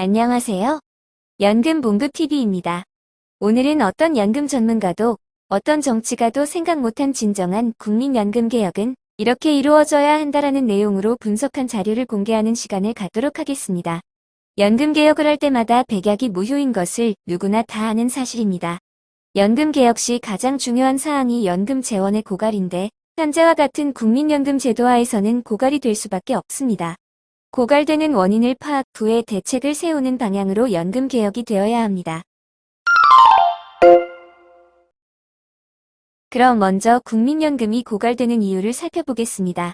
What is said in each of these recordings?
안녕하세요. 연금봉급TV입니다. 오늘은 어떤 연금 전문가도 어떤 정치가도 생각 못한 진정한 국민연금개혁은 이렇게 이루어져야 한다라는 내용으로 분석한 자료를 공개하는 시간을 갖도록 하겠습니다. 연금개혁을 할 때마다 백약이 무효인 것을 누구나 다 아는 사실입니다. 연금개혁 시 가장 중요한 사항이 연금 재원의 고갈인데 현재와 같은 국민연금 제도하에서는 고갈이 될 수밖에 없습니다. 고갈되는 원인을 파악 후에 대책을 세우는 방향으로 연금 개혁이 되어야 합니다. 그럼 먼저 국민연금이 고갈되는 이유를 살펴보겠습니다.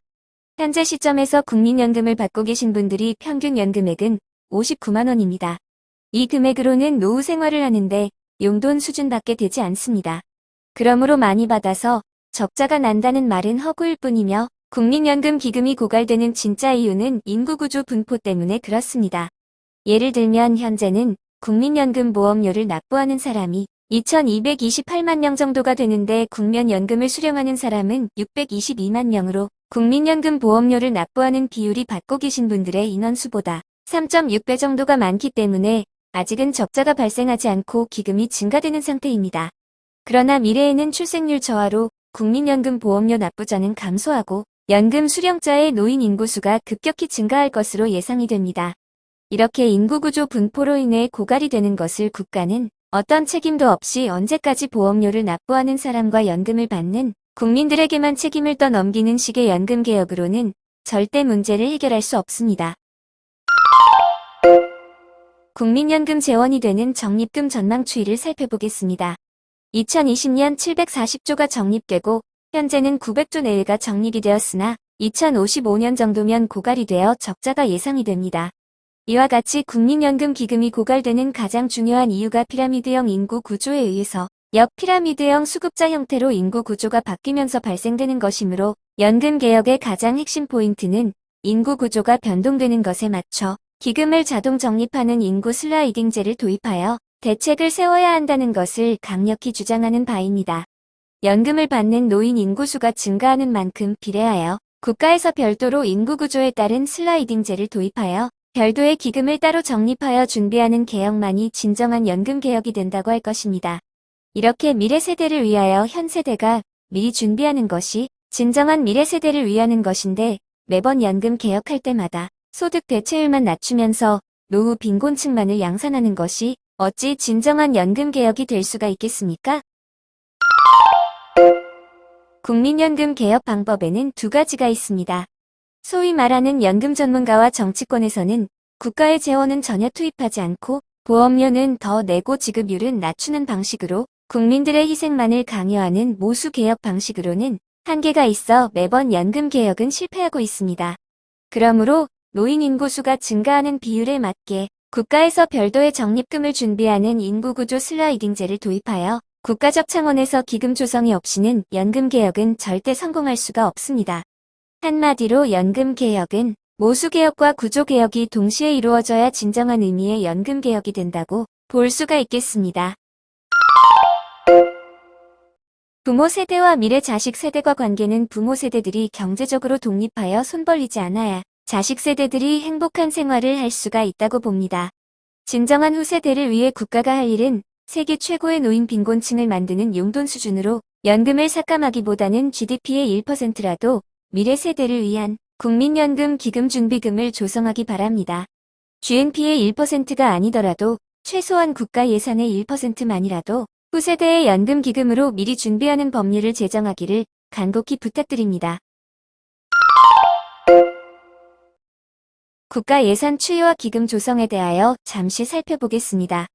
현재 시점에서 국민연금을 받고 계신 분들이 평균 연금액은 59만 원입니다. 이 금액으로는 노후 생활을 하는데 용돈 수준밖에 되지 않습니다. 그러므로 많이 받아서 적자가 난다는 말은 허구일 뿐이며 국민연금 기금이 고갈되는 진짜 이유는 인구구조 분포 때문에 그렇습니다. 예를 들면 현재는 국민연금 보험료를 납부하는 사람이 2228만 명 정도가 되는데 국면연금을 수령하는 사람은 622만 명으로 국민연금 보험료를 납부하는 비율이 받고 계신 분들의 인원수보다 3.6배 정도가 많기 때문에 아직은 적자가 발생하지 않고 기금이 증가되는 상태입니다. 그러나 미래에는 출생률 저하로 국민연금 보험료 납부자는 감소하고 연금 수령자의 노인 인구수가 급격히 증가할 것으로 예상이 됩니다. 이렇게 인구구조 분포로 인해 고갈이 되는 것을 국가는 어떤 책임도 없이 언제까지 보험료를 납부하는 사람과 연금을 받는 국민들에게만 책임을 떠넘기는 식의 연금개혁으로는 절대 문제를 해결할 수 없습니다. 국민연금 재원이 되는 적립금 전망 추이를 살펴보겠습니다. 2020년 740조가 적립되고 현재는 900조 내외가 적립이 되었으나 2055년 정도면 고갈이 되어 적자가 예상이 됩니다. 이와 같이 국민연금 기금이 고갈되는 가장 중요한 이유가 피라미드형 인구 구조에 의해서 역피라미드형 수급자 형태로 인구 구조가 바뀌면서 발생되는 것이므로 연금 개혁의 가장 핵심 포인트는 인구 구조가 변동되는 것에 맞춰 기금을 자동 적립하는 인구 슬라이딩제를 도입하여 대책을 세워야 한다는 것을 강력히 주장하는 바입니다. 연금을 받는 노인 인구수가 증가하는 만큼 비례하여 국가에서 별도로 인구구조에 따른 슬라이딩제를 도입하여 별도의 기금을 따로 적립하여 준비하는 개혁만이 진정한 연금개혁이 된다고 할 것입니다. 이렇게 미래 세대를 위하여 현 세대가 미리 준비하는 것이 진정한 미래 세대를 위하는 것인데 매번 연금 개혁할 때마다 소득 대체율만 낮추면서 노후 빈곤층만을 양산하는 것이 어찌 진정한 연금개혁이 될 수가 있겠습니까? 국민연금 개혁 방법에는 두 가지가 있습니다. 소위 말하는 연금 전문가와 정치권에서는 국가의 재원은 전혀 투입하지 않고 보험료는 더 내고 지급률은 낮추는 방식으로 국민들의 희생만을 강요하는 모수 개혁 방식으로는 한계가 있어 매번 연금 개혁은 실패하고 있습니다. 그러므로 노인 인구수가 증가하는 비율에 맞게 국가에서 별도의 적립금을 준비하는 인구구조 슬라이딩제를 도입하여 국가적 차원에서 기금 조성이 없이는 연금개혁은 절대 성공할 수가 없습니다. 한마디로 연금개혁은 모수개혁과 구조개혁이 동시에 이루어져야 진정한 의미의 연금개혁이 된다고 볼 수가 있겠습니다. 부모 세대와 미래 자식 세대과 관계는 부모 세대들이 경제적으로 독립하여 손 벌리지 않아야 자식 세대들이 행복한 생활을 할 수가 있다고 봅니다. 진정한 후세대를 위해 국가가 할 일은 세계 최고의 노인 빈곤층을 만드는 용돈 수준으로 연금을 삭감하기보다는 GDP의 1%라도 미래 세대를 위한 국민연금 기금 준비금을 조성하기 바랍니다. GNP의 1%가 아니더라도 최소한 국가 예산의 1%만이라도 후세대의 연금 기금으로 미리 준비하는 법률을 제정하기를 간곡히 부탁드립니다. 국가 예산 추이와 기금 조성에 대하여 잠시 살펴보겠습니다.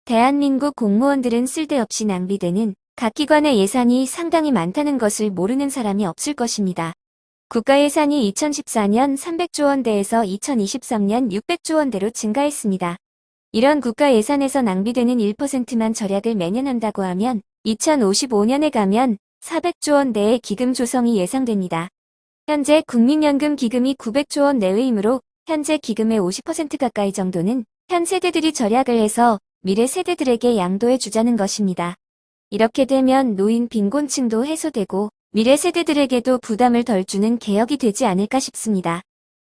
대한민국 공무원들은 쓸데없이 낭비되는 각 기관의 예산이 상당히 많다는 것을 모르는 사람이 없을 것입니다. 국가 예산이 2014년 300조 원대에서 2023년 600조 원대로 증가했습니다. 이런 국가 예산에서 낭비되는 1%만 절약을 매년 한다고 하면 2055년에 가면 400조 원대의 기금 조성이 예상됩니다. 현재 국민연금 기금이 900조 원 내외이므로 현재 기금의 50% 가까이 정도는 현 세대들이 절약을 해서 미래 세대들에게 양도해 주자는 것입니다. 이렇게 되면 노인 빈곤층도 해소되고 미래 세대들에게도 부담을 덜 주는 개혁이 되지 않을까 싶습니다.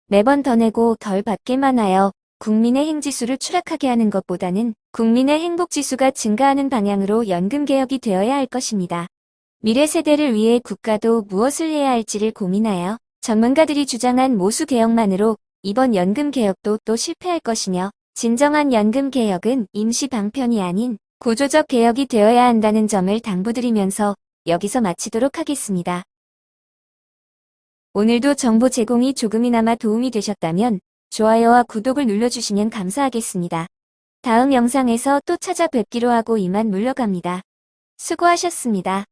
매번 더 내고 덜 받게만 하여 국민의 행지수를 추락하게 하는 것보다는 국민의 행복지수가 증가하는 방향으로 연금개혁이 되어야 할 것입니다. 미래 세대를 위해 국가도 무엇을 해야 할지를 고민하여 전문가들이 주장한 모수 개혁만으로 이번 연금 개혁도 또 실패할 것이며 진정한 연금 개혁은 임시 방편이 아닌 구조적 개혁이 되어야 한다는 점을 당부드리면서 여기서 마치도록 하겠습니다. 오늘도 정보 제공이 조금이나마 도움이 되셨다면 좋아요와 구독을 눌러주시면 감사하겠습니다. 다음 영상에서 또 찾아뵙기로 하고 이만 물러갑니다. 수고하셨습니다.